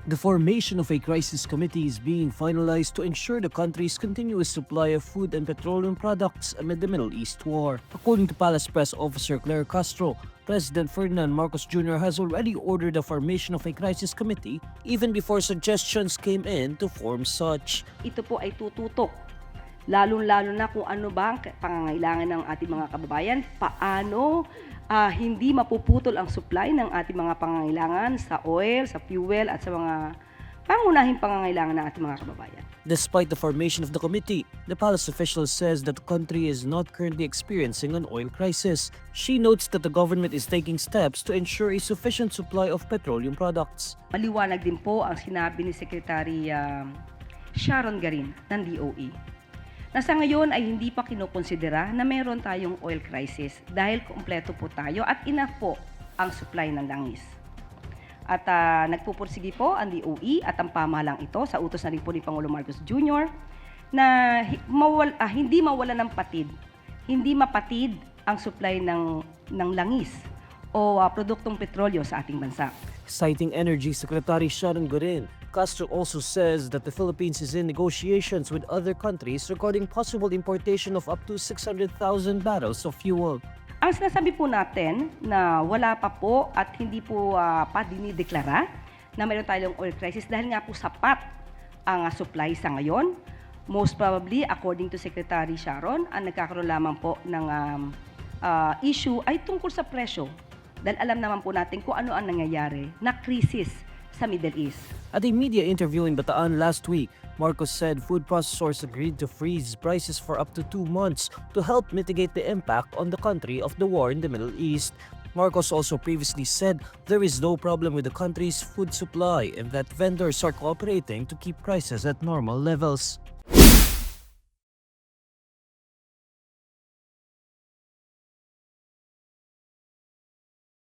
The formation of a crisis committee is being finalized to ensure the country's continuous supply of food and petroleum products amid the Middle East war. According to Palace Press Officer Claire Castro, President Ferdinand Marcos Jr. has already ordered the formation of a crisis committee even before suggestions came in to form such. Ito po ay tututok, lalong-lalo na kung ano ba ang pangangailangan ng ating mga kababayan, paano hindi mapuputol ang supply ng ating mga pangangailangan sa oil, sa fuel at sa mga pangunahing pangangailangan ng ating mga kababayan. Despite the formation of the committee, the palace official says that the country is not currently experiencing an oil crisis. She notes that the government is taking steps to ensure a sufficient supply of petroleum products. Maliwanag din po ang sinabi ni Secretary Sharon Garin ng DOE na sa ngayon ay hindi pa kinukonsidera na meron tayong oil crisis dahil kumpleto po tayo at enough po ang supply ng langis. At nagpupursige po ang DOE at ang pamahalang ito sa utos na rin po ni Pangulo Marcos Jr. na hindi mawala ng patid, hindi mapatid ang supply ng langis o produktong petrolyo sa ating bansa. Citing Energy Secretary Sharon Garin, Castro also says that the Philippines is in negotiations with other countries regarding possible importation of up to 600,000 barrels of fuel. Ang sinasabi po natin na wala pa po at hindi po pa dinideklara na mayroon tayong oil crisis dahil nga po sapat ang supply sa ngayon. Most probably, according to Secretary Sharon, ang nagkakaroon lamang po ng issue ay tungkol sa presyo. Dahil alam naman po natin kung ano ang nangyayari na krisis sa Middle East. At a media interview in Bataan last week, Marcos said food processors agreed to freeze prices for up to 2 months to help mitigate the impact on the country of the war in the Middle East. Marcos also previously said there is no problem with the country's food supply and that vendors are cooperating to keep prices at normal levels.